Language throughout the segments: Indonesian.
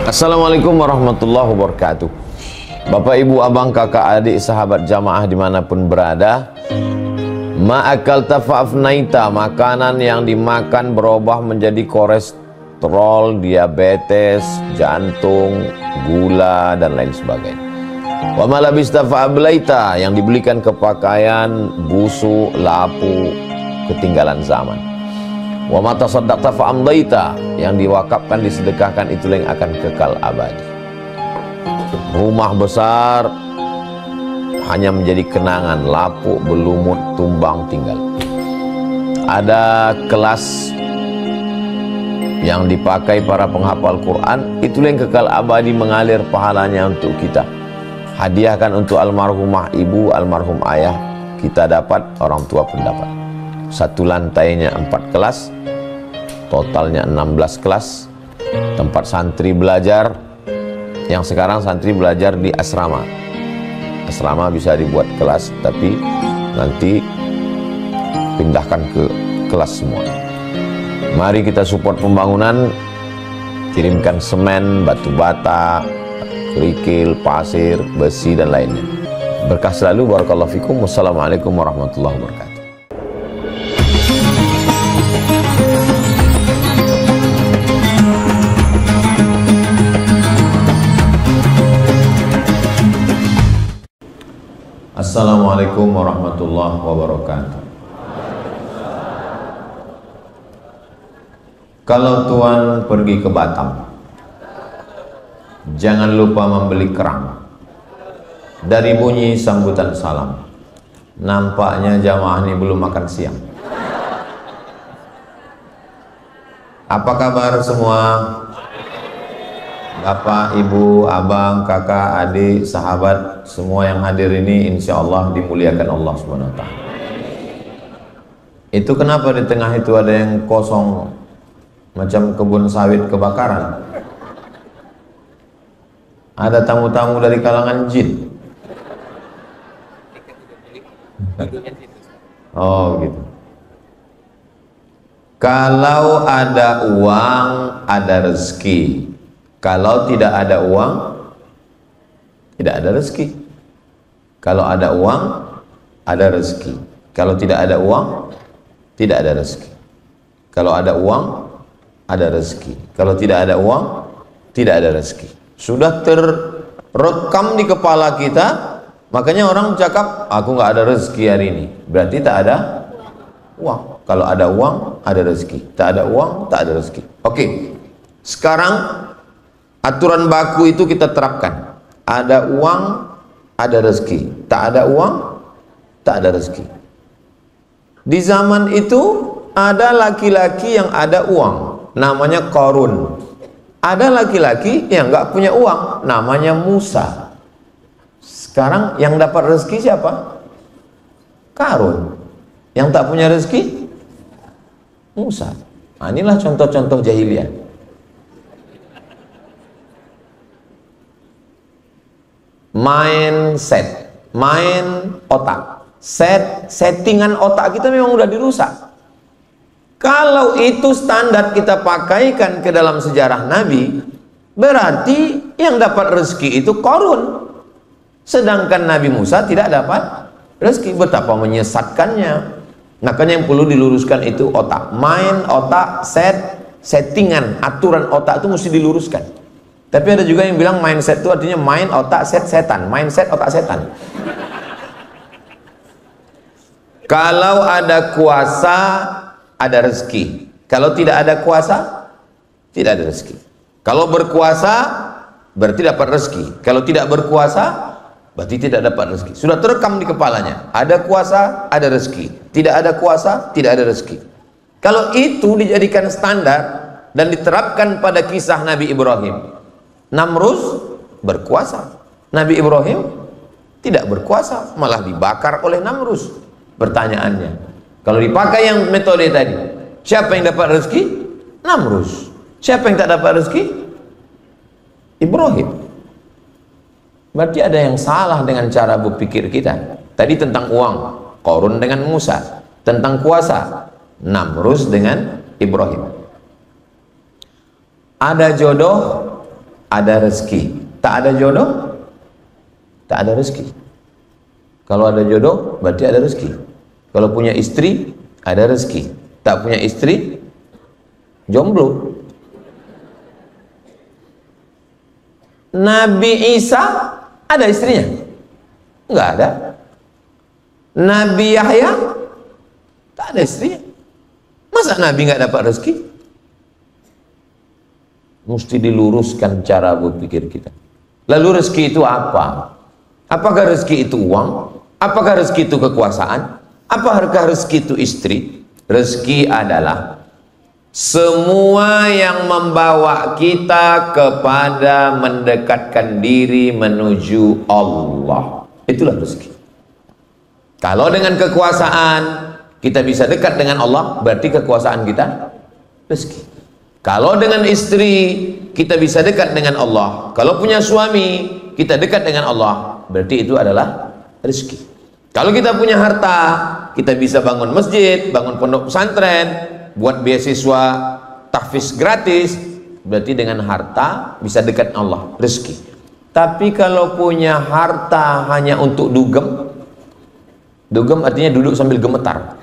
Assalamualaikum warahmatullahi wabarakatuh. Bapak, ibu, abang, kakak, adik, sahabat jamaah dimanapun berada, ma'akal tafa'afnaita, makanan yang dimakan berubah menjadi kolesterol, diabetes, jantung, gula, dan lain sebagainya. Wa malabista fa'ablaita, yang dibelikan ke pakaian, busuk, lapu, ketinggalan zaman. Wa mata saddaqta fa'amdaita, yang diwakafkan, disedekahkan, itu yang akan kekal abadi. Rumah besar hanya menjadi kenangan, lapuk, berlumut, tumbang, tinggal. Ada kelas yang dipakai para penghafal Quran, itu yang kekal abadi, mengalir pahalanya untuk kita. Hadiahkan untuk almarhumah ibu, almarhum ayah, kita dapat, orang tua pun dapat. Satu lantainya 4 kelas, totalnya 16 kelas, tempat santri belajar. Yang sekarang santri belajar di asrama. Asrama bisa dibuat kelas, tapi nanti pindahkan ke kelas semua. Mari kita support pembangunan, kirimkan semen, batu bata, kerikil, pasir, besi, dan lainnya. Berkah selalu, barakallahu fikum. Wassalamualaikum warahmatullahi wabarakatuh. Assalamualaikum warahmatullahi wabarakatuh. Kalau tuan pergi ke Batam, jangan lupa membeli kerang. Dari bunyi sambutan salam, nampaknya jamaah ini belum makan siang. Apa kabar semua? Bapak, ibu, abang, kakak, adik, sahabat, semua yang hadir ini insya Allah dimuliakan Allah SWT. Itu kenapa di tengah itu ada yang kosong macam kebun sawit kebakaran? Ada tamu-tamu dari kalangan jin. Oh gitu. Kalau ada uang, ada rezeki. Kalau tidak ada uang, tidak ada rezeki. Kalau ada uang, ada rezeki. Kalau tidak ada uang, tidak ada rezeki. Kalau ada uang, ada rezeki. Kalau tidak ada uang, tidak ada rezeki. Sudah terrekam di kepala kita, makanya orang cakap, aku nggak ada rezeki hari ini. Berarti tak ada uang. Kalau ada uang, ada rezeki. Tak ada uang, tak ada rezeki. Oke, sekarang aturan baku itu kita terapkan. Ada uang, ada rezeki. Tak ada uang, tak ada rezeki. Di zaman itu ada laki-laki yang ada uang, namanya Qarun. Ada laki-laki yang nggak punya uang, namanya Musa. Sekarang yang dapat rezeki siapa? Qarun. Yang tak punya rezeki, Musa. Nah, inilah contoh-contoh jahiliyah. Mindset, main otak, settingan otak kita memang udah dirusak. Kalau itu standar kita pakaikan ke dalam sejarah Nabi, berarti yang dapat rezeki itu Qarun, sedangkan Nabi Musa tidak dapat rezeki. Betapa menyesatkannya. Makanya yang perlu diluruskan itu otak, main otak, settingan, aturan otak itu mesti diluruskan. Tapi ada juga yang bilang mindset itu artinya main otak setan, mindset otak setan. Kalau ada kuasa, ada rezeki. Kalau tidak ada kuasa, tidak ada rezeki. Kalau berkuasa, berarti dapat rezeki. Kalau tidak berkuasa, berarti tidak dapat rezeki. Sudah terekam di kepalanya. Ada kuasa, ada rezeki. Tidak ada kuasa, tidak ada rezeki. Kalau itu dijadikan standar dan diterapkan pada kisah Nabi Ibrahim, Namrus berkuasa, Nabi Ibrahim tidak berkuasa, malah dibakar oleh Namrus. Pertanyaannya, kalau dipakai yang metode tadi, siapa yang dapat rezeki? Namrus. Siapa yang tak dapat rezeki? Ibrahim. Berarti ada yang salah dengan cara berpikir kita. Tadi tentang uang, Qarun dengan Musa. Tentang kuasa, Namrus dengan Ibrahim. Ada jodoh, ada rezeki. Tak ada jodoh, tak ada rezeki. Kalau ada jodoh, berarti ada rezeki. Kalau punya istri, ada rezeki. Tak punya istri, jomblo. Nabi Isa ada istrinya? Enggak ada. Nabi Yahya tak ada istrinya. Masa Nabi nggak dapat rezeki? Mesti diluruskan cara berpikir kita. Lalu rezeki itu apa? Apakah rezeki itu uang? Apakah rezeki itu kekuasaan? Apakah rezeki itu istri? Rezeki adalah semua yang membawa kita kepada mendekatkan diri menuju Allah. Itulah rezeki. Kalau dengan kekuasaan kita bisa dekat dengan Allah, berarti kekuasaan kita rezeki. Kalau dengan istri kita bisa dekat dengan Allah, kalau punya suami kita dekat dengan Allah, berarti itu adalah rezeki. Kalau kita punya harta, kita bisa bangun masjid, bangun pondok pesantren, buat beasiswa tahfiz gratis, berarti dengan harta bisa dekat Allah, rezeki. Tapi kalau punya harta hanya untuk dugem, dugem artinya duduk sambil gemetar.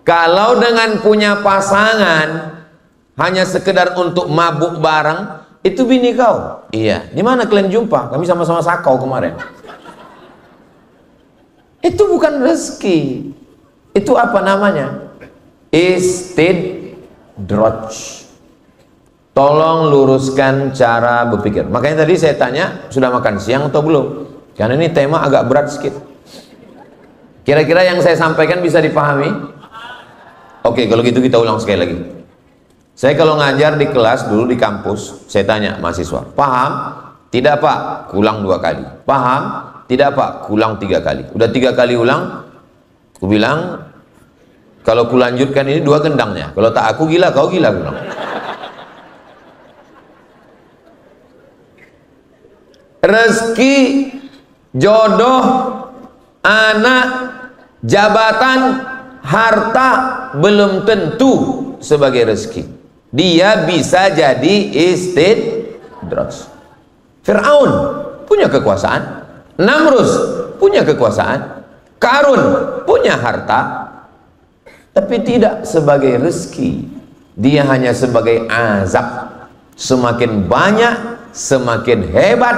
Kalau dengan punya pasangan hanya sekedar untuk mabuk bareng, itu bini kau. Iya, di mana kalian jumpa? Kami sama-sama sakau kemarin. Itu bukan rezeki. Itu apa namanya? Istidraj. Tolong luruskan cara berpikir. Makanya tadi saya tanya, sudah makan siang atau belum? Karena ini tema agak berat sedikit. Kira-kira yang saya sampaikan bisa dipahami? Oke, kalau gitu kita ulang sekali lagi. Saya kalau ngajar di kelas dulu di kampus, saya tanya mahasiswa, paham? Tidak Pak, ulang 2 kali. Paham? Tidak Pak, ulang 3 kali. Udah 3 kali ulang, aku bilang, kalau ku lanjutkan ini 2 gendangnya. Kalau tak aku gila, kau gila, bilang. Rezeki, jodoh, anak, jabatan, harta belum tentu sebagai rezeki. Dia bisa jadi istidraj. Fir'aun punya kekuasaan, Namrus punya kekuasaan, Karun punya harta, tapi tidak sebagai rezeki. Dia hanya sebagai azab. Semakin banyak, semakin hebat,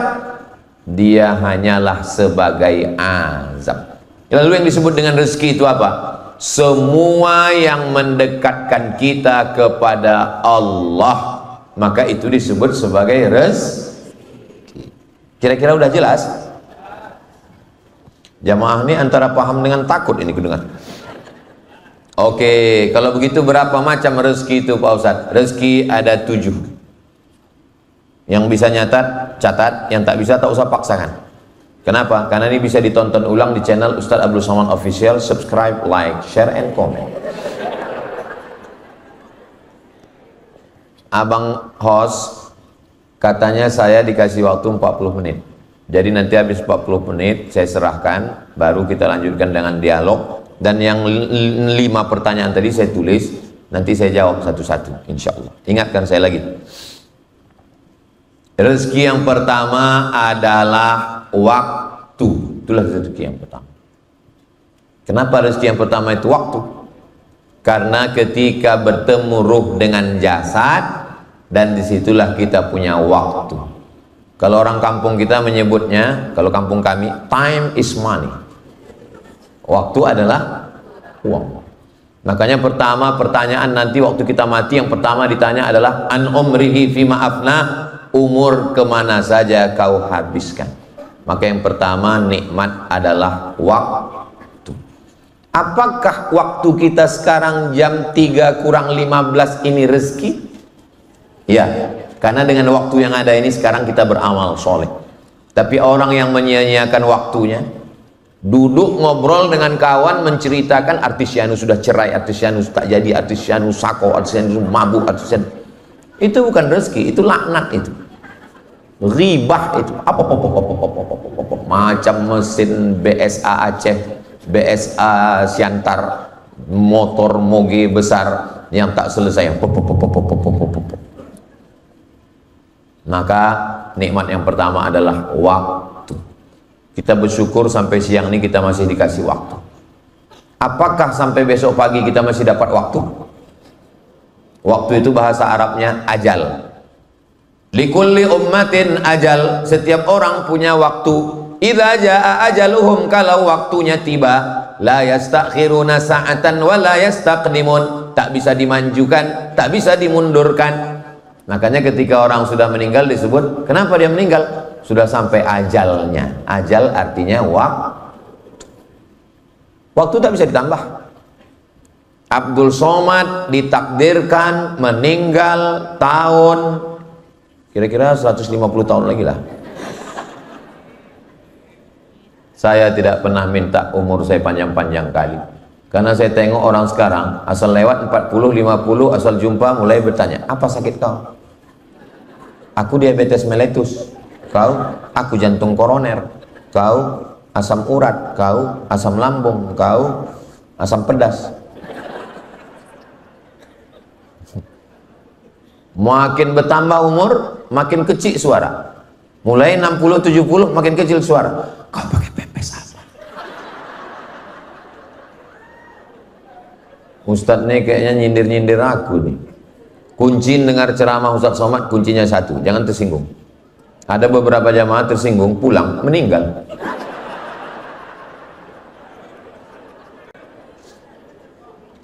dia hanyalah sebagai azab. Lalu yang disebut dengan rezeki itu apa? Semua yang mendekatkan kita kepada Allah, maka itu disebut sebagai rezeki. Kira-kira udah jelas? Jamaah ini antara paham dengan takut ini kedengar. Oke, kalau begitu berapa macam rezeki itu Pak Ustadz? Rezeki ada 7. Yang bisa nyatat, catat. Yang tak bisa tak usah paksakan. Kenapa? Karena ini bisa ditonton ulang di channel Ustadz Abdul Somad Official. Subscribe, like, share, and comment. Abang host katanya saya dikasih waktu 40 menit. Jadi nanti habis 40 menit saya serahkan, baru kita lanjutkan dengan dialog. Dan yang 5 pertanyaan tadi saya tulis, nanti saya jawab satu-satu, insya Allah. Ingatkan saya lagi. Rezeki yang pertama adalah waktu. Itulah rezeki yang pertama. Kenapa rezeki yang pertama itu waktu? Karena ketika bertemu ruh dengan jasad, dan disitulah kita punya waktu. Kalau orang kampung kita menyebutnya, kalau kampung kami, time is money. Waktu adalah uang. Makanya pertama pertanyaan nanti waktu kita mati, yang pertama ditanya adalah an umrihi fima afna, umur kemana saja kau habiskan. Maka yang pertama nikmat adalah waktu. Apakah waktu kita sekarang jam 3 kurang 15 ini rezeki? Ya, karena dengan waktu yang ada ini sekarang kita beramal soleh. Tapi orang yang menyia-nyiakan waktunya, duduk ngobrol dengan kawan menceritakan artis Yanu sudah cerai, artis Yanu tak jadi, artis Yanu sako, artis Yanu mabuk, artis Yanu. Itu bukan rezeki, itu laknat itu. Ribah itu. Apa macam mesin BSA Aceh, BSA Siantar, motor moge besar, yang tak selesai, yang pop, pop, pop, pop, pop, pop, pop, pop. Maka nikmat yang pertama adalah waktu. Kita bersyukur sampai siang ini kita masih dikasih waktu. Apakah sampai besok pagi kita masih dapat waktu? Waktu itu bahasa Arabnya ajal. Likulli ummatin ajal. Setiap orang punya waktu. Idza jaa ajaluhum, kalau waktunya tiba, la yastakhiruna sa'atan wa la yastaqdimun. Tak bisa dimajukan, tak bisa dimundurkan. Makanya ketika orang sudah meninggal disebut, kenapa dia meninggal? Sudah sampai ajalnya. Ajal artinya waktu. Waktu tak bisa ditambah. Abdul Somad ditakdirkan meninggal tahun kira-kira 150 tahun lagi lah. Saya tidak pernah minta umur saya panjang-panjang kali, karena saya tengok orang sekarang asal lewat 40, 50, asal jumpa mulai bertanya, apa sakit kau? Aku diabetes mellitus. Kau? Aku jantung koroner. Kau? Asam urat. Kau? Asam lambung. Kau? Asam pedas. Makin bertambah umur, makin kecil suara. Mulai 60, 70, makin kecil suara. Kau pakai pepes apa? Ustadz nih kayaknya nyindir-nyindir aku nih. Kunci dengar ceramah Ustadz Somad, kuncinya satu, jangan tersinggung. Ada beberapa jamaah tersinggung, pulang, meninggal.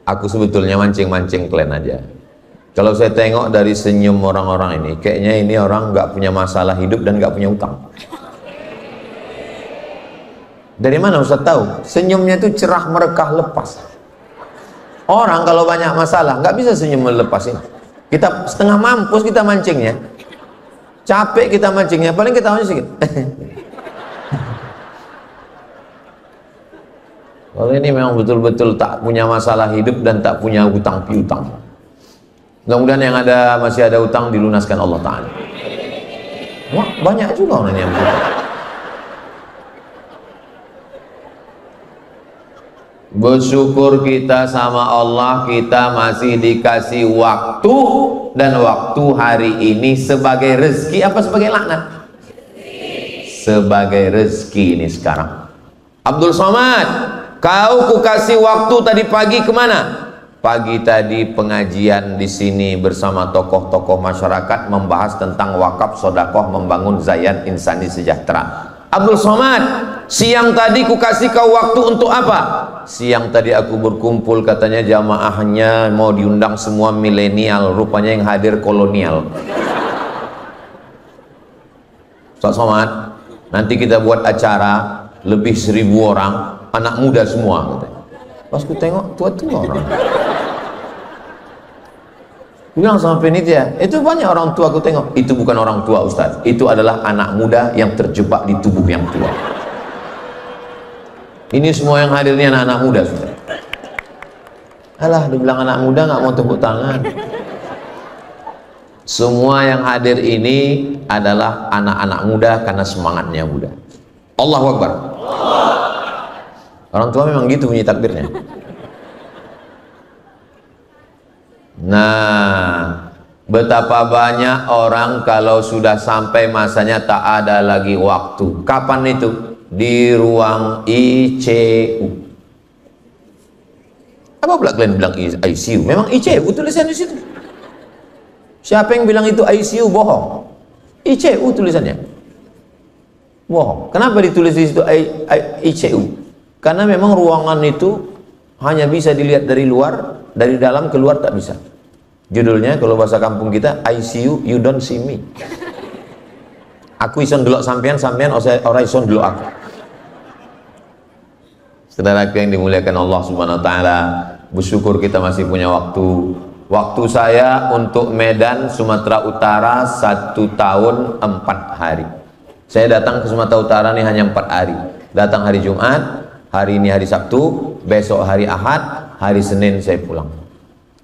Aku sebetulnya mancing-mancing kalian aja. Kalau saya tengok dari senyum orang-orang ini, kayaknya ini orang nggak punya masalah hidup dan nggak punya utang. Dari mana Ustaz tahu? Senyumnya itu cerah, merekah, lepas. Orang kalau banyak masalah nggak bisa senyum melepas ini. Kita setengah mampus kita mancingnya, capek kita mancingnya, paling kita mancing sedikit. Kalau ini memang betul-betul tak punya masalah hidup dan tak punya utang piutang. Mudah-mudahan yang ada masih ada utang dilunaskan Allah Ta'ala. Wah, banyak juga orang yang begitu. Bersyukur kita sama Allah, kita masih dikasih waktu, dan waktu hari ini sebagai rezeki apa sebagai laknat? Sebagai rezeki ini sekarang. Abdul Somad, kau kukasih waktu tadi pagi kemana? Pagi tadi pengajian di sini bersama tokoh-tokoh masyarakat membahas tentang wakaf sodakoh membangun Zayan Insani Sejahtera. Abdul Somad, siang tadi ku kasih kau waktu untuk apa? Siang tadi aku berkumpul, katanya jamaahnya mau diundang semua milenial, rupanya yang hadir kolonial. Ustaz Somad, nanti kita buat acara lebih 1000 orang, anak muda semua, katanya. Pas ku tengok tua-tua orang. Bilang sama penitia, itu banyak orang tua. Aku tengok, itu bukan orang tua Ustaz, itu adalah anak muda yang terjebak di tubuh yang tua. Ini semua yang hadirnya anak-anak muda sudah. Alah, dibilang anak muda nggak mau tepuk tangan. Semua yang hadir ini adalah anak-anak muda karena semangatnya muda. Allahu Akbar. Orang tua memang gitu bunyi takbirnya. Nah, betapa banyak orang kalau sudah sampai masanya tak ada lagi waktu. Kapan itu? Di ruang ICU. Apa pula kalian bilang ICU? Memang ICU tulisan di situ. Siapa yang bilang itu ICU? Bohong. ICU tulisannya. Bohong. Kenapa ditulis di situ ICU? Karena memang ruangan itu hanya bisa dilihat dari luar, dari dalam keluar tak bisa. Judulnya kalau bahasa kampung kita, ICU you don't see me. Aku ison delok sampean, sampean ora ison delok aku. Saudaraku yang dimuliakan Allah Subhanahu wa taala, bersyukur kita masih punya waktu. Waktu saya untuk Medan, Sumatera Utara 1 tahun 4 hari. Saya datang ke Sumatera Utara ini hanya 4 hari. Datang hari Jumat, hari ini hari Sabtu, besok hari Ahad, hari Senin saya pulang.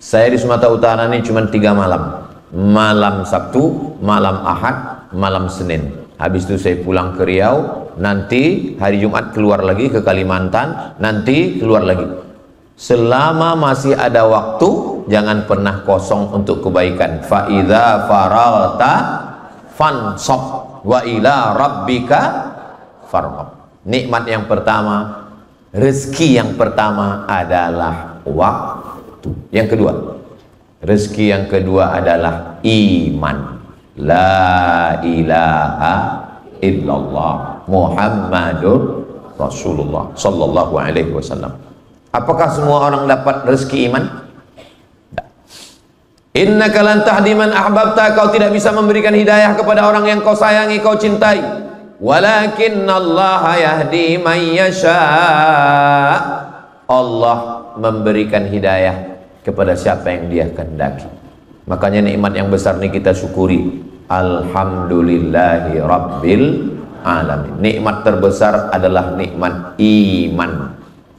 Saya di Sumatera Utara ini cuma 3 malam. Malam Sabtu, malam Ahad, malam Senin. Habis itu saya pulang ke Riau, nanti hari Jumat keluar lagi ke Kalimantan, nanti keluar lagi. Selama masih ada waktu, jangan pernah kosong untuk kebaikan. Fa idza faragta fansab wa ila rabbika farghab. Nikmat yang pertama, rezeki yang pertama adalah waktu. Yang kedua, rezeki yang kedua adalah iman. La ilaha illallah Muhammadur Rasulullah sallallahu alaihi wasallam. Apakah semua orang dapat rezeki iman? Innaka lan tahdi man ahbabta, kau tidak bisa memberikan hidayah kepada orang yang kau sayangi, kau cintai. Walakinnallaha yahdi man yasha. Allah memberikan hidayah kepada siapa yang Dia kehendaki. Makanya nikmat yang besar ini kita syukuri. Alhamdulillahi rabbil alamin. Nikmat terbesar adalah nikmat iman.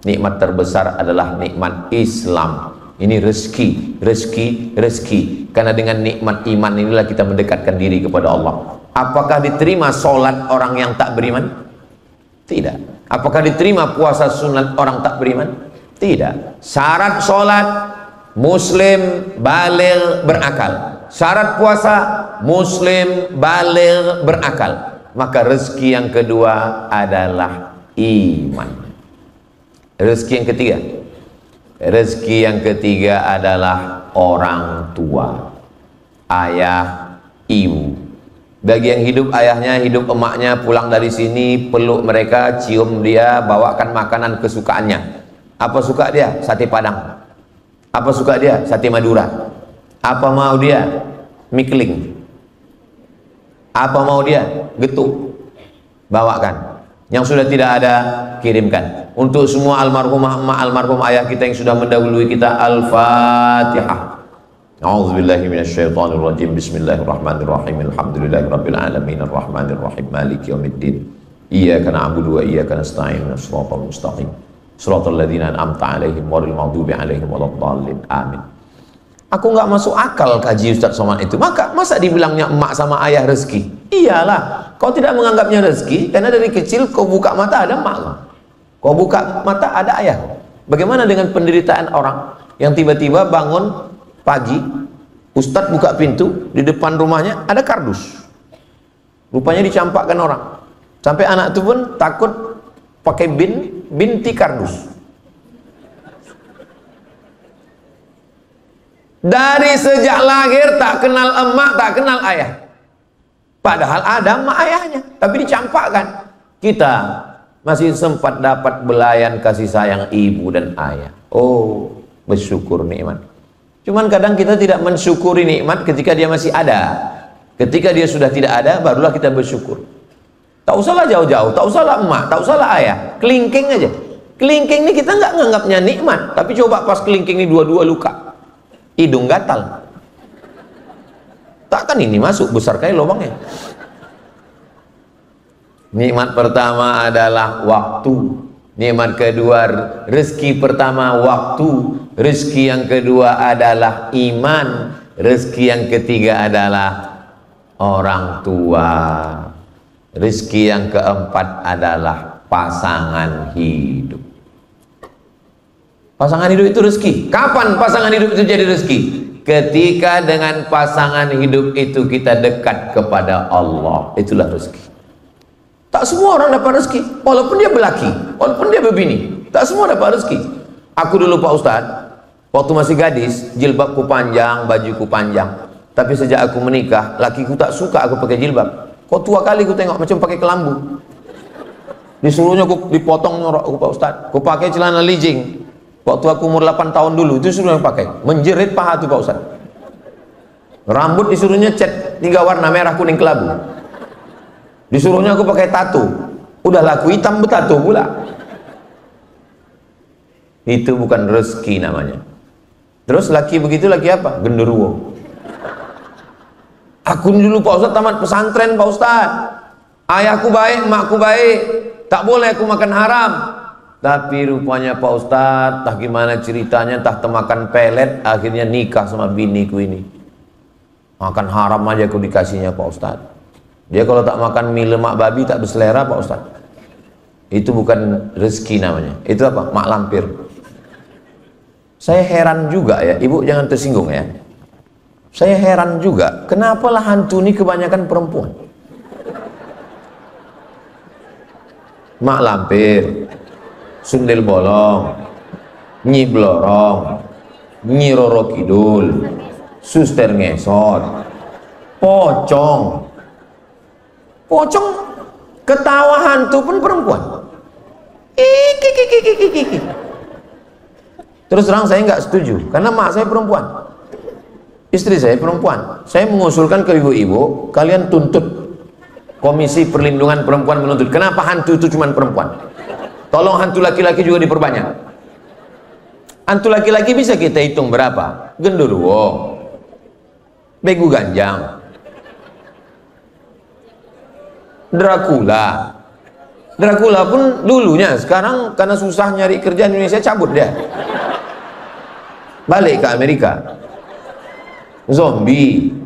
Nikmat terbesar adalah nikmat Islam. Ini rezeki, rezeki, rezeki. Karena dengan nikmat iman inilah kita mendekatkan diri kepada Allah. Apakah diterima sholat orang yang tak beriman? Tidak. Apakah diterima puasa sunat orang tak beriman? Tidak. Syarat sholat, muslim baligh berakal. Syarat puasa, muslim baligh berakal. Maka rezeki yang kedua adalah iman. Rezeki yang ketiga, rezeki yang ketiga adalah orang tua, ayah, ibu. Bagi yang hidup ayahnya, hidup emaknya, pulang dari sini, peluk mereka, cium dia, bawakan makanan kesukaannya. Apa suka dia? Sate Padang. Apa suka dia? Sate Madura. Apa mau dia? Mie keling. Apa mau dia? Getuk. Bawakan. Yang sudah tidak ada, kirimkan. Untuk semua almarhumah emak, almarhum ayah kita yang sudah mendahului kita, Al-Fatihah. A'udzubillahi minasyaitonirrajim. Bismillahirrahmanirrahim. Alhamdulillahirabbil alamin arrahmanir rahim maliki yaumiddin. Iyyaka na'budu wa iyyaka nasta'in. Shiratal mustaqim. Shiratal ladzina an'amta 'alaihim ghairil maghdubi 'alaihim waladdallin. Amin. Aku nggak masuk akal kaji Ustaz Somad itu. Masa dibilangnya emak sama ayah rezeki? Iyalah, kau tidak menganggapnya rezeki karena dari kecil kau buka mata ada emak, kau buka mata ada ayah. Bagaimana dengan penderitaan orang yang tiba-tiba bangun pagi, Ustadz buka pintu, di depan rumahnya ada kardus, rupanya dicampakkan orang, sampai anak itu pun takut pakai binti kardus. Dari sejak lahir tak kenal emak, tak kenal ayah. Padahal ada emak ayahnya, tapi dicampakkan. Kita masih sempat dapat belayan kasih sayang ibu dan ayah. Oh, bersyukur nikmat. Cuman kadang kita tidak mensyukuri nikmat ketika dia masih ada. Ketika dia sudah tidak ada, barulah kita bersyukur. Tak usahlah jauh-jauh, tak usahlah emak, tak usahlah ayah. Kelingking aja. Kelingking ini kita nggak nganggapnya nikmat, tapi coba pas kelingking ini dua-dua luka. Hidung gatal, takkan ini masuk besar kayak lubangnya. Nikmat pertama adalah waktu, nikmat kedua rezeki pertama waktu, rezeki yang kedua adalah iman, rezeki yang ketiga adalah orang tua, rezeki yang keempat adalah pasangan hidup. Pasangan hidup itu rezeki. Kapan pasangan hidup itu jadi rezeki? Ketika dengan pasangan hidup itu kita dekat kepada Allah. Itulah rezeki. Tak semua orang dapat rezeki, walaupun dia belaki, walaupun dia berbini, tak semua dapat rezeki. Aku dulu Pak Ustadz, waktu masih gadis, jilbabku panjang, bajuku panjang. Tapi sejak aku menikah, lakiku tak suka aku pakai jilbab. Kok tua kali aku tengok macam pakai kelambu. Disuruhnya aku dipotong aku Pak Ustadz. Aku pakai celana lijing. Waktu aku umur 8 tahun dulu, itu suruh yang pakai. Menjerit paha tuh Pak Ustadz. Rambut disuruhnya cat 3 warna, merah, kuning, kelabu. Disuruhnya aku pakai tato. Udah laku hitam bertato pula. Itu bukan rezeki namanya. Terus laki begitu, laki apa? Genderuwo. Aku dulu Pak Ustadz tamat pesantren Pak Ustadz. Ayahku baik, emakku baik. Tak boleh aku makan haram. Tapi rupanya Pak Ustadz, entah gimana ceritanya, entah temakan pelet, akhirnya nikah sama biniku ini. Makan haram aja aku dikasihnya Pak Ustadz. Dia kalau tak makan mie lemak babi tak berselera Pak Ustadz. Itu bukan rezeki namanya. Itu apa? Mak lampir. Saya heran juga ya, ibu jangan tersinggung ya. Saya heran juga, kenapa lah hantu ini kebanyakan perempuan? Mak Lampir, Sundel Bolong, Nyi Blorong, Nyi Roro Kidul, Suster Ngesot, Pocong. Pocong ketawa hantu pun perempuan. Terus terang saya nggak setuju, karena mak saya perempuan, istri saya perempuan. Saya mengusulkan ke ibu-ibu, kalian tuntut Komisi Perlindungan Perempuan, menuntut, kenapa hantu itu cuma perempuan? Tolong hantu laki-laki juga diperbanyak. Hantu laki-laki bisa kita hitung berapa? Genderuwo, begu ganjang, Dracula. Dracula pun dulunya, sekarang karena susah nyari kerja di Indonesia cabut dia, balik ke Amerika. Zombie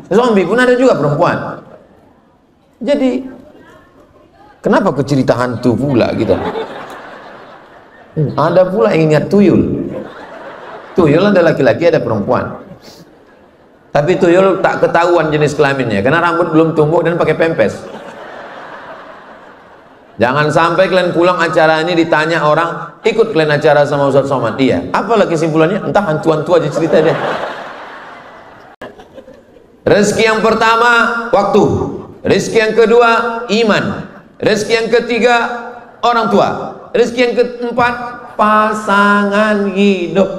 pun ada juga perempuan. Jadi kenapa ke cerita hantu pula gitu? Ada pula yang ingat tuyul. Tuyul ada laki-laki, ada perempuan. Tapi tuyul tak ketahuan jenis kelaminnya karena rambut belum tumbuh dan pakai pempes. Jangan sampai kalian pulang acara ini ditanya orang, ikut kalian acara sama Ustaz Somad? Iya. Apalah kesimpulannya? Entah hantu-hantu aja cerita dia. Rezeki yang pertama waktu, rezeki yang kedua iman, rezeki yang ketiga orang tua, rezeki yang keempat pasangan hidup.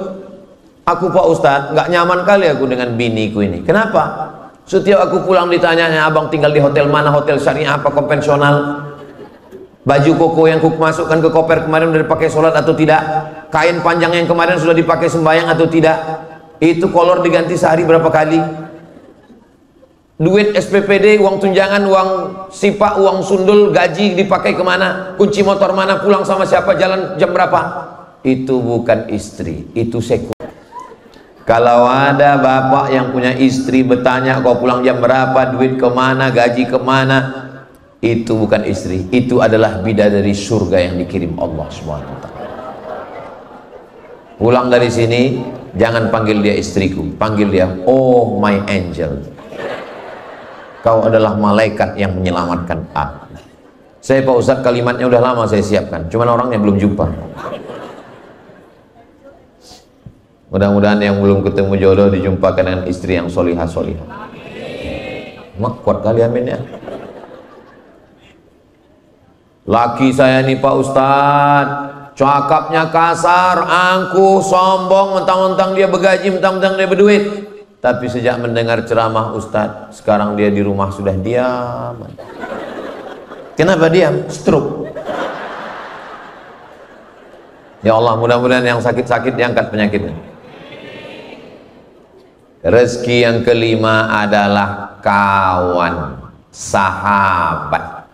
Aku Pak Ustadz nggak nyaman kali aku dengan biniku ini. Kenapa? Setiap aku pulang ditanyanya, abang tinggal di hotel mana, hotel syariah apa konvensional? Baju koko yang ku masukkan ke koper kemarin sudah dipakai sholat atau tidak? Kain panjang yang kemarin sudah dipakai sembahyang atau tidak? Itu kolor diganti sehari berapa kali? Duit SPPD, uang tunjangan, uang sipak, uang sundul, gaji dipakai kemana? Kunci motor mana? Pulang sama siapa? Jalan jam berapa? Itu bukan istri, itu sekunder. Kalau ada bapak yang punya istri bertanya kau pulang jam berapa, duit kemana, gaji kemana, itu bukan istri, itu adalah bidadari surga yang dikirim Allah SWT. Pulang dari sini jangan panggil dia istriku, panggil dia oh my angel. Kau adalah malaikat yang menyelamatkan aku. Saya Pak Ustadz kalimatnya udah lama saya siapkan, cuman orangnya belum jumpa. Mudah-mudahan yang belum ketemu jodoh dijumpakan dengan istri yang solihah-solihah. Mak kuat kali amin ya. Laki saya nih Pak Ustadz, cakapnya kasar, angkuh, sombong, mentang-mentang dia begaji, mentang-mentang dia berduit. Tapi sejak mendengar ceramah Ustadz, sekarang dia di rumah sudah diam. Kenapa diam? Stroke. Ya Allah, mudah-mudahan yang sakit-sakit diangkat penyakitnya. Rezeki yang kelima adalah kawan, sahabat.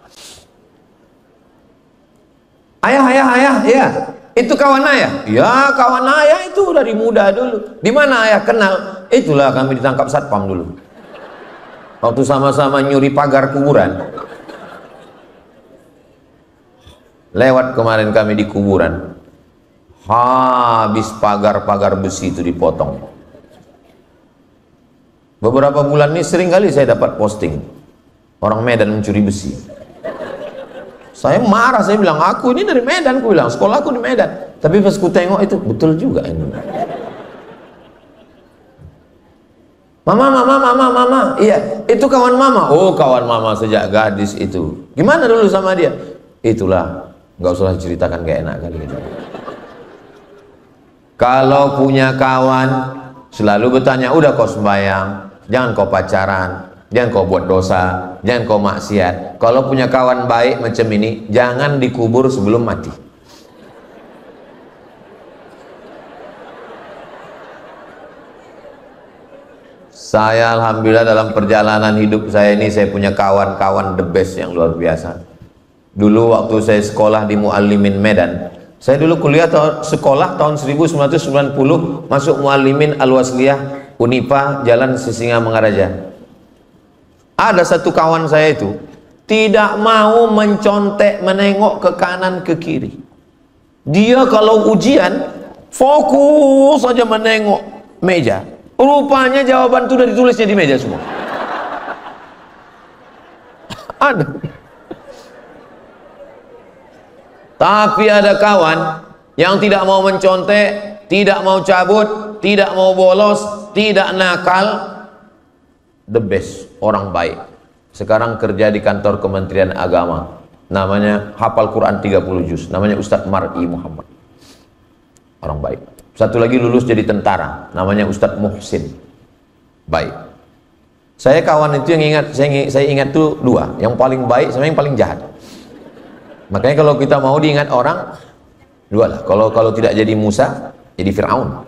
Ayah, ya. Itu kawan ayah? Ya, kawan ayah itu dari muda dulu. Di mana ayah kenal? Itulah kami ditangkap satpam dulu. Waktu sama-sama nyuri pagar kuburan. Lewat kemarin kami di kuburan. Habis pagar-pagar besi itu dipotong. Beberapa bulan ini sering kali saya dapat posting orang Medan mencuri besi. Saya marah, saya bilang aku ini dari Medan, aku bilang sekolah aku di Medan. Tapi pas ku tengok itu betul juga ini. Mama, iya itu kawan mama. Oh kawan mama sejak gadis itu. Gimana dulu sama dia? Itulah, nggak usah ceritakan, gak enak kali gitu. Kalau punya kawan selalu bertanya, udah kau sembahyang, jangan kau pacaran, jangan kau buat dosa, jangan kau maksiat. Kalau punya kawan baik macam ini, jangan dikubur sebelum mati. Saya alhamdulillah dalam perjalanan hidup saya ini, saya punya kawan-kawan the best yang luar biasa. Dulu waktu saya sekolah di Muallimin Medan, saya dulu kuliah sekolah tahun 1990, masuk Muallimin Al-Wasliyah Unipa Jalan Sisingamangaraja. Ada satu kawan saya itu tidak mau mencontek, menengok ke kanan ke kiri. Dia kalau ujian Fokus saja menengok meja. Rupanya jawaban itu udah ditulisnya di meja semua. Ada. Tapi ada kawan yang tidak mau mencontek, tidak mau cabut, tidak mau bolos, tidak nakal. The best, orang baik. Sekarang kerja di kantor Kementerian Agama. Namanya hafal Quran 30 juz. Namanya Ustadz Mar'i Muhammad. Orang baik. Satu lagi lulus jadi tentara. Namanya Ustadz Muhsin. Baik. Saya kawan itu yang ingat, saya ingat tuh dua. Yang paling baik sama yang paling jahat. Makanya kalau kita mau diingat orang, dua lah. Kalau tidak jadi Musa, jadi Fir'aun.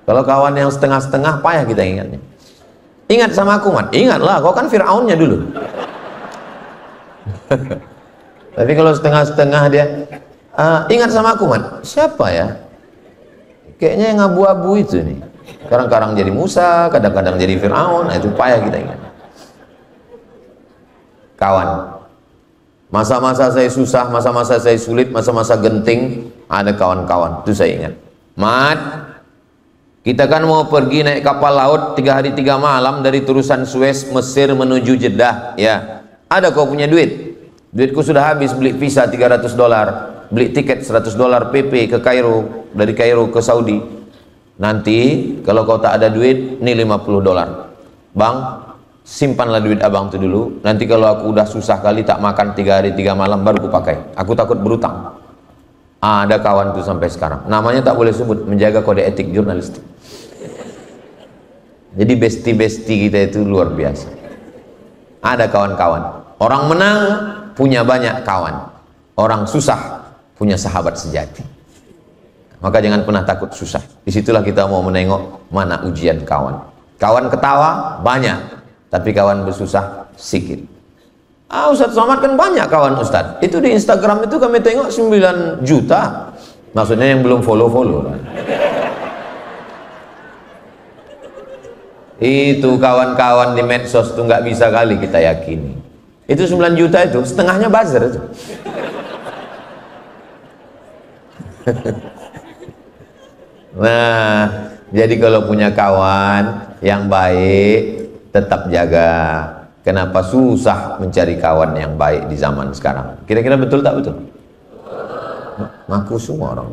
Kalau kawan yang setengah-setengah, payah kita ingatnya. Ingat sama aku, Man. Ingatlah, kau kan Fir'aunnya dulu. Tapi kalau setengah-setengah dia, ingat sama aku, Man. Siapa ya? Kayaknya yang abu-abu itu nih. Kadang-kadang jadi Musa, kadang-kadang jadi Fir'aun. Itu payah kita ingat. Kawan. Masa-masa saya susah, masa-masa saya sulit, masa-masa genting, ada kawan-kawan. Itu saya ingat. Mat, kita kan mau pergi naik kapal laut 3 hari 3 malam dari terusan Suez, Mesir menuju Jeddah. Ya, ada kau punya duit? Duitku sudah habis, beli visa $300, beli tiket $100 PP ke Kairo, dari Kairo ke Saudi. Nanti kalau kau tak ada duit, ini $50. Bang, simpanlah duit abang itu dulu. Nanti kalau aku udah susah kali tak makan 3 hari 3 malam baru ku pakai. Aku takut berutang. Ada kawan tuh sampai sekarang. Namanya tak boleh sebut, menjaga kode etik jurnalistik. Jadi besti-besti kita itu luar biasa. Ada kawan-kawan. Orang menang punya banyak kawan. Orang susah punya sahabat sejati. Maka jangan pernah takut susah. Disitulah kita mau menengok mana ujian kawan. Kawan ketawa banyak, tapi kawan bersusah sedikit. Ustadz Somad kan banyak kawan Ustadz. Itu di Instagram itu kami tengok 9 juta. Maksudnya yang belum follow-follow. Itu kawan-kawan di medsos itu nggak bisa kali kita yakini. Itu 9 juta itu setengahnya buzzer itu. Nah, jadi kalau punya kawan yang baik, tetap jaga. Kenapa susah mencari kawan yang baik di zaman sekarang? Kira-kira betul tak betul? Ngaku semua orang.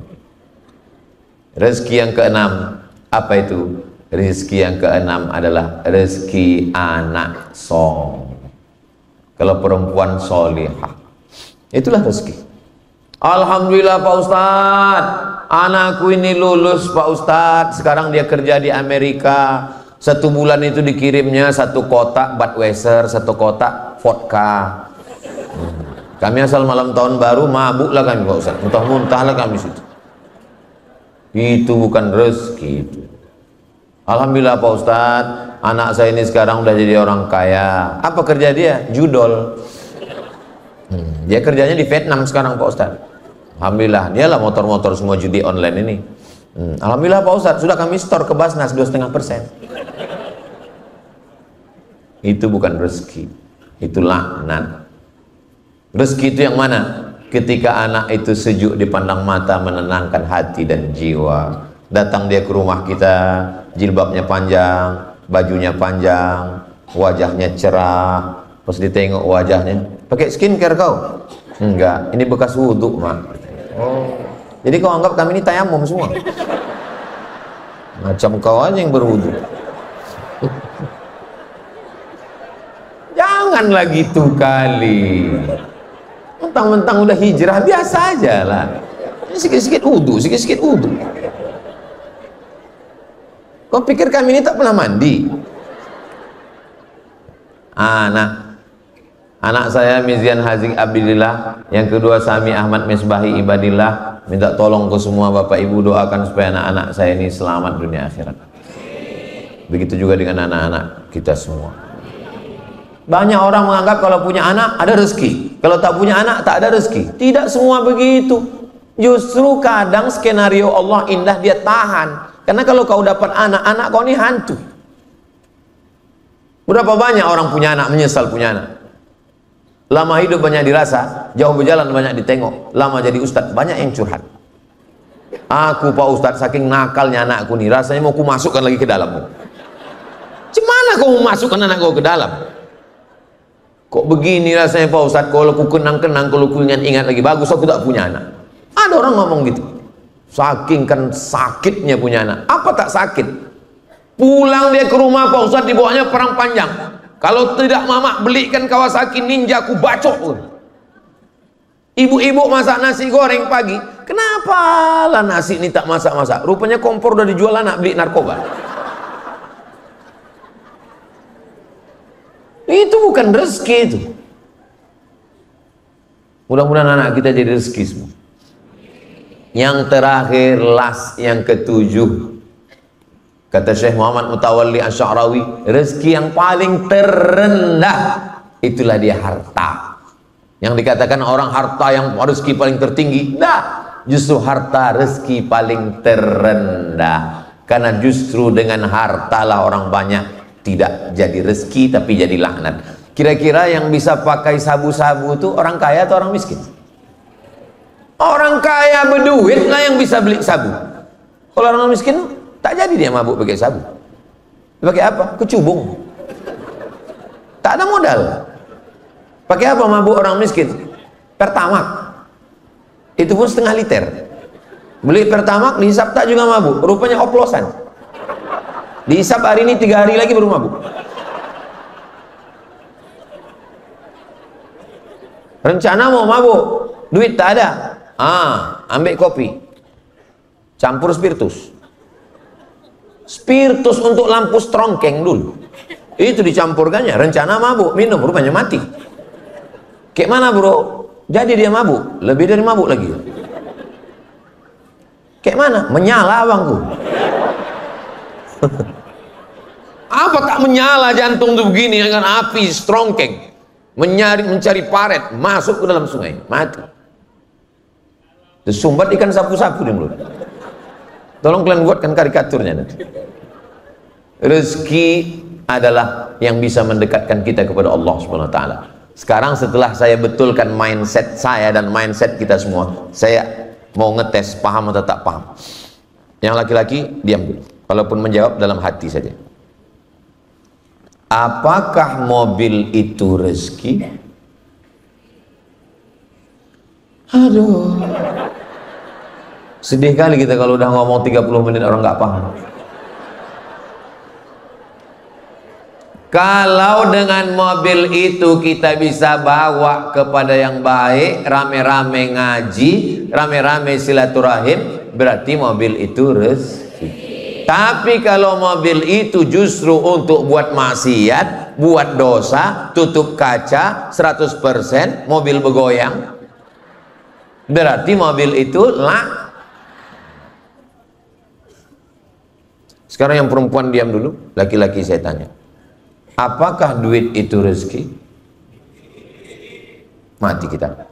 Rezeki yang keenam, apa itu? Rezeki yang keenam adalah rezeki anak soleh. Kalau perempuan solihah, itulah rezeki. Alhamdulillah Pak Ustadz, anakku ini lulus Pak Ustadz, sekarang dia kerja di Amerika. 1 bulan itu dikirimnya 1 kotak Budweiser, 1 kotak vodka. Kami asal malam tahun baru mabuklah kami Pak Ustadz, muntah-muntahlah kami situ. Itu bukan rezeki itu. Alhamdulillah Pak Ustadz, anak saya ini sekarang udah jadi orang kaya. Apa kerja dia? Judol. Dia kerjanya di Vietnam sekarang Pak Ustadz. Alhamdulillah, dialah motor-motor semua judi online ini. Alhamdulillah Pak Ustadz, sudah kami store ke Basnas 2,5%. Itu bukan rezeki, itu laknat. Rezeki itu yang mana? Ketika anak itu sejuk dipandang mata, menenangkan hati dan jiwa. Datang dia ke rumah kita, jilbabnya panjang, bajunya panjang, wajahnya cerah. Pas ditengok wajahnya, pakai skincare kau? Enggak, ini bekas wudhu mak. Oh, jadi kau anggap kami ini tayamum semua? Macam kau aja yang berwudhu. Janganlah gitu kali. Mentang-mentang udah hijrah, biasa aja lah. Sikit-sikit wudhu, sikit-sikit wudhu. Kau pikir kami ini tak pernah mandi? Anak saya Mizian Hazik Abdillah, yang kedua Sami Ahmad Misbahi Ibadillah. Minta tolong ke semua Bapak Ibu, doakan supaya anak-anak saya ini selamat dunia akhirat. Begitu juga dengan anak-anak kita semua. Banyak orang menganggap kalau punya anak ada rezeki, kalau tak punya anak tak ada rezeki. Tidak semua begitu. Justru kadang skenario Allah indah, dia tahan. Karena kalau kau dapat anak kau ini hantu. Berapa banyak orang punya anak menyesal punya anak. Lama hidup banyak dirasa, jauh berjalan banyak ditengok. Lama jadi ustadz banyak yang curhat. Aku Pak Ustadz, saking nakalnya anakku nih, rasanya mau ku masukkan lagi ke dalam. Gimana kau masukkan anak kau ke dalam? Kok begini rasanya Pak Ustadz, kalau ku kenang-kenang, kalau ku ingat lagi, bagus aku tak punya anak. Ada orang ngomong gitu. Saking kan sakitnya punya anak. Apa tak sakit? Pulang dia ke rumah Pak Ustadz, dibawanya perang panjang. Kalau tidak mama belikan Kawasaki Ninja, aku bacok. Ibu-ibu masak nasi goreng pagi, kenapa lah nasi ini tak masak-masak? Rupanya kompor udah dijual anak beli narkoba. Itu bukan rezeki itu. Mudah-mudahan anak kita jadi rezeki semua. Yang terakhir, yang ketujuh, kata Syekh Muhammad Mutawalli Asy'arawi, rezeki yang paling terendah itulah dia harta. Yang dikatakan orang harta yang rezeki paling tertinggi, nah, justru harta rezeki paling terendah. Karena justru dengan hartalah orang banyak tidak jadi rezeki tapi jadi laknat. Kira-kira yang bisa pakai sabu-sabu itu orang kaya atau orang miskin? Orang kaya berduit lah yang bisa beli sabu. Kalau orang miskin tak jadi dia mabuk pakai sabu. Pakai apa? Kecubung. Tak ada modal. Pakai apa mabuk orang miskin? Pertamak. Itu pun setengah liter. Beli pertamak, dihisap tak juga mabuk. Rupanya oplosan. Dihisap hari ini, 3 hari lagi baru mabuk. Rencana mau mabuk, duit tak ada. Ambil kopi, campur spiritus. Spiritus untuk lampu strongkeng dulu. Itu dicampurkannya. Rencana mabuk, minum, rupanya mati. Kayak mana bro? Jadi dia mabuk, lebih dari mabuk lagi. Kayak mana? Menyala abangku. Apa tak menyala jantung tuh begini dengan api strongkeng, mencari paret, masuk ke dalam sungai, mati. Tersumbat ikan sapu-sapu di mulut. Tolong kalian buatkan karikaturnya nanti. Rezeki adalah yang bisa mendekatkan kita kepada Allah Subhanahu wa taala. Sekarang setelah saya betulkan mindset saya dan mindset kita semua, saya mau ngetes paham atau tak paham. Yang laki-laki diam dulu, walaupun menjawab dalam hati saja. Apakah mobil itu rezeki? Aduh, sedih kali kita kalau udah ngomong 30 menit orang nggak paham. Kalau dengan mobil itu kita bisa bawa kepada yang baik, rame-rame ngaji, rame-rame silaturahim, berarti mobil itu rezeki. Tapi kalau mobil itu justru untuk buat maksiat, buat dosa, tutup kaca 100%, mobil bergoyang, berarti mobil itu lah. Sekarang yang perempuan diam dulu, laki-laki saya tanya. Apakah duit itu rezeki? Mati kita.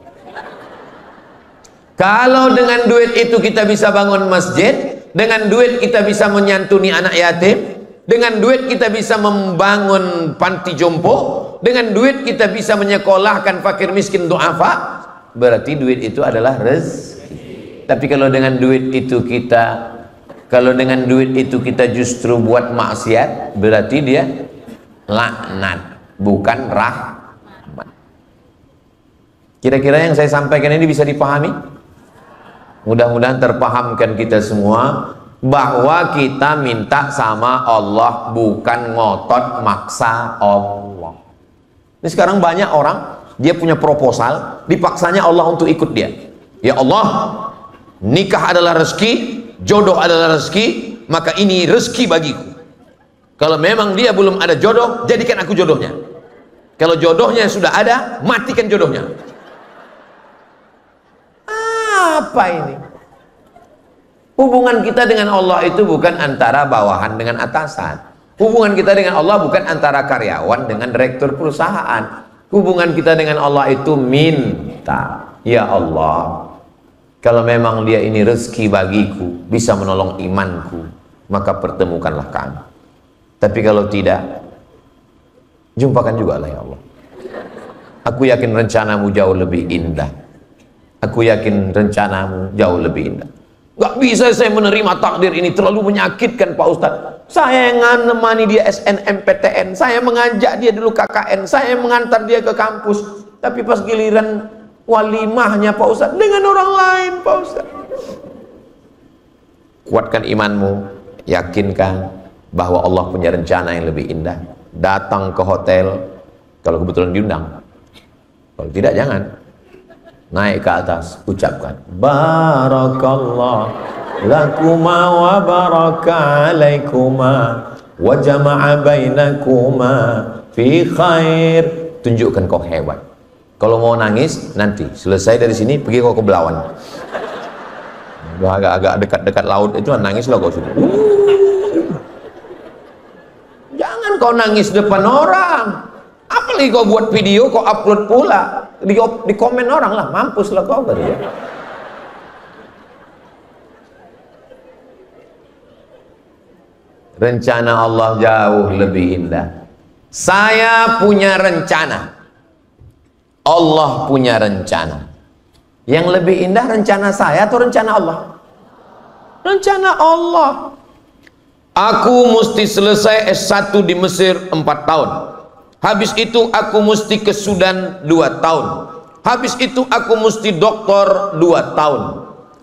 Kalau dengan duit itu kita bisa bangun masjid, dengan duit kita bisa menyantuni anak yatim, dengan duit kita bisa membangun panti jompo, dengan duit kita bisa menyekolahkan fakir miskin du'afa, berarti duit itu adalah rezeki. Tapi kalau dengan duit itu kita justru buat maksiat, berarti dia laknat, bukan rahmat. Kira-kira yang saya sampaikan ini bisa dipahami? Mudah-mudahan terpahamkan kita semua bahwa kita minta sama Allah, bukan ngotot maksa Allah. Ini sekarang banyak orang, dia punya proposal, dipaksanya Allah untuk ikut dia. Ya Allah, nikah adalah rezeki, jodoh adalah rezeki, maka ini rezeki bagiku. Kalau memang dia belum ada jodoh, jadikan aku jodohnya. Kalau jodohnya sudah ada, matikan jodohnya. Apa ini? Hubungan kita dengan Allah itu bukan antara bawahan dengan atasan. Hubungan kita dengan Allah bukan antara karyawan dengan direktur perusahaan. Hubungan kita dengan Allah itu minta, ya Allah, kalau memang dia ini rezeki bagiku, bisa menolong imanku, maka pertemukanlah kami. Tapi kalau tidak, jumpakan juga lah ya Allah. Aku yakin rencanamu jauh lebih indah. Aku yakin rencanamu jauh lebih indah. Gak bisa saya menerima takdir ini, terlalu menyakitkan Pak Ustadz. Saya yang menemani dia SNMPTN, saya mengajak dia dulu KKN, saya mengantar dia ke kampus. Tapi pas giliran walimahnya Pak Ustadz dengan orang lain Pak Ustadz. Kuatkan imanmu, yakinkan bahwa Allah punya rencana yang lebih indah. Datang ke hotel, kalau kebetulan diundang. Kalau tidak jangan. Naik ke atas, ucapkan barakallah lakuma wa baraka alaikuma wa jama'a bainakuma fi khair. Tunjukkan kau hebat. Kalau mau nangis, nanti selesai dari sini pergi kau ke Belawan. Udah agak-agak dekat-dekat laut itu nangis lah kau sudah. Jangan kau nangis depan orang. Apalagi kau buat video, kau upload pula di komen orang lah, mampus lah kau ya. Rencana Allah jauh lebih indah. Saya punya rencana, Allah punya rencana. Yang lebih indah rencana saya atau rencana Allah? Rencana Allah. Aku mesti selesai S1 di Mesir 4 tahun. Habis itu aku mesti ke Sudan 2 tahun. Habis itu aku mesti doktor 2 tahun.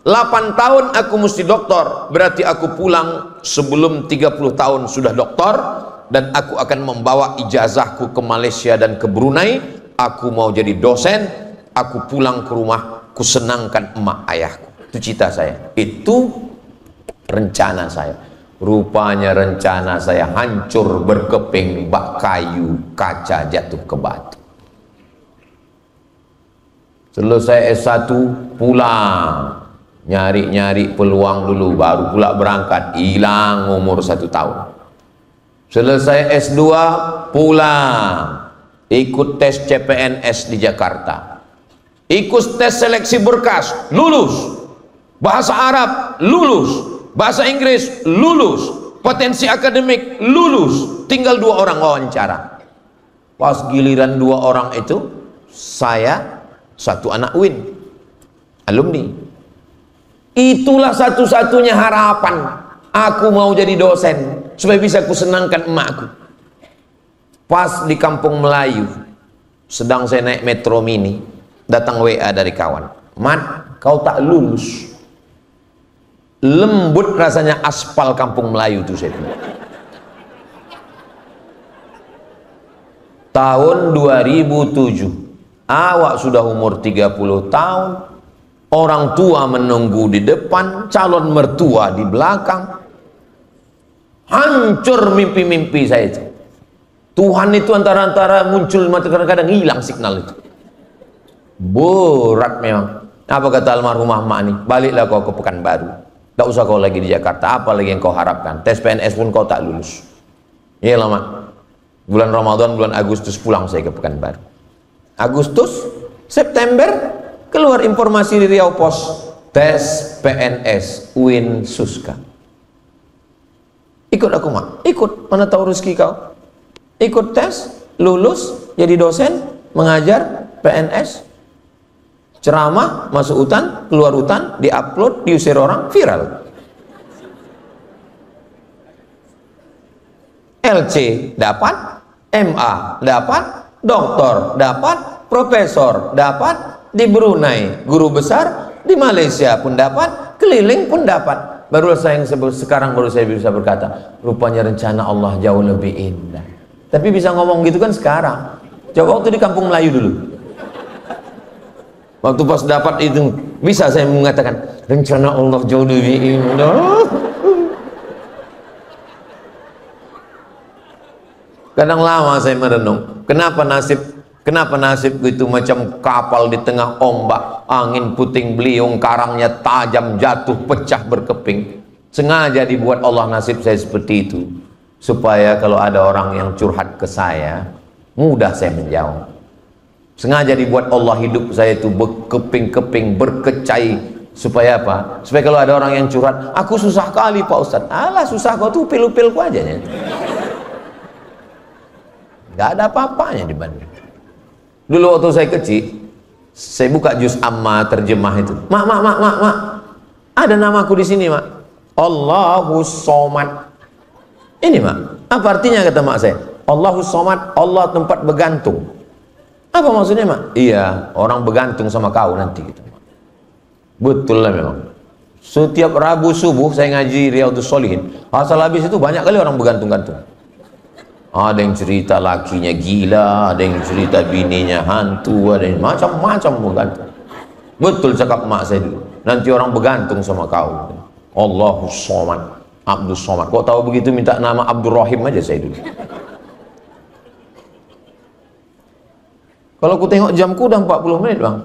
8 tahun aku mesti doktor. Berarti aku pulang sebelum 30 tahun sudah doktor. Dan aku akan membawa ijazahku ke Malaysia dan ke Brunei. Aku mau jadi dosen. Aku pulang ke rumah, ku senangkan emak ayahku. Itu cita saya. Itu rencana saya. Rupanya rencana saya hancur berkeping, bak kayu, kaca jatuh ke batu. Selesai S1 pulang, nyari-nyari peluang dulu, baru pula berangkat, hilang umur 1 tahun. Selesai S2 pulang, ikut tes CPNS di Jakarta, ikut tes seleksi berkas, lulus. Bahasa Arab lulus, bahasa Inggris lulus, potensi akademik lulus, tinggal 2 orang wawancara. Pas giliran 2 orang itu, saya 1 anak UIN, alumni. Itulah satu-satunya harapan aku mau jadi dosen supaya bisa kusenangkan emakku. Pas di Kampung Melayu, sedang saya naik metro mini, datang WA dari kawan, "Mat, kau tak lulus." Lembut rasanya aspal Kampung Melayu itu saya bilang. Tahun 2007, awak sudah umur 30 tahun, orang tua menunggu di depan, calon mertua di belakang. Hancur mimpi-mimpi saya itu. Tuhan itu antara-antara muncul, kadang-kadang hilang signal itu. Berat memang. Apa kata almarhumah mak nih? Baliklah kau ke Pekanbaru. Tak usah kau lagi di Jakarta, apa lagi yang kau harapkan? Tes PNS pun kau tak lulus. Iya lama. Bulan Ramadan, bulan Agustus pulang saya ke Pekanbaru. Agustus, September, keluar informasi di Riau Pos. Tes PNS UIN Suska. Ikut aku mak, ikut. Mana tahu rezeki kau. Ikut tes, lulus, jadi dosen, mengajar PNS. Ceramah, masuk hutan, keluar hutan, diupload, diusir orang, viral. LC dapat, MA dapat, doktor dapat, profesor dapat, di Brunei guru besar, di Malaysia pun dapat, keliling pun dapat. Baru saya yang sekarang baru saya bisa berkata, rupanya rencana Allah jauh lebih indah. Tapi bisa ngomong gitu kan sekarang. Coba waktu di Kampung Melayu dulu. Waktu pas dapat itu, bisa saya mengatakan rencana Allah jauh lebih indah. Kadang lama saya merenung, kenapa nasib itu macam kapal di tengah ombak, angin puting beliung, karangnya tajam, jatuh, pecah, berkeping. Sengaja dibuat Allah nasib saya seperti itu, supaya kalau ada orang yang curhat ke saya, mudah saya menjawab. Sengaja dibuat Allah hidup saya itu berkeping-keping, berkecai. Supaya apa? Supaya kalau ada orang yang curhat, aku susah kali Pak Ustadz. Alah susah kau tuh upil-upilku aja ya. Gak ada apa-apanya dibanding. Dulu waktu saya kecil, saya buka juz amma terjemah itu. Mak. Ada namaku di sini, Mak. Allahus Somad. Ini, Mak. Apa artinya kata mak saya? Allahus Somad, Allah tempat bergantung. Apa maksudnya, Mak? Iya, orang bergantung sama kau nanti gitu. Betul lah memang. Setiap Rabu subuh saya ngaji Riyadhus Shalihin. Asal habis itu banyak kali orang bergantung-gantung. Ada yang cerita lakinya gila, ada yang cerita bininya hantu, ada yang macam-macam bergantung. Betul cakap mak saya dulu. Nanti orang bergantung sama kau. Allahus Somad, Abdus Somad. Kok tahu begitu minta nama Abdul Rahim aja saya dulu. Kalau aku tengok jamku udah 40 menit, Bang.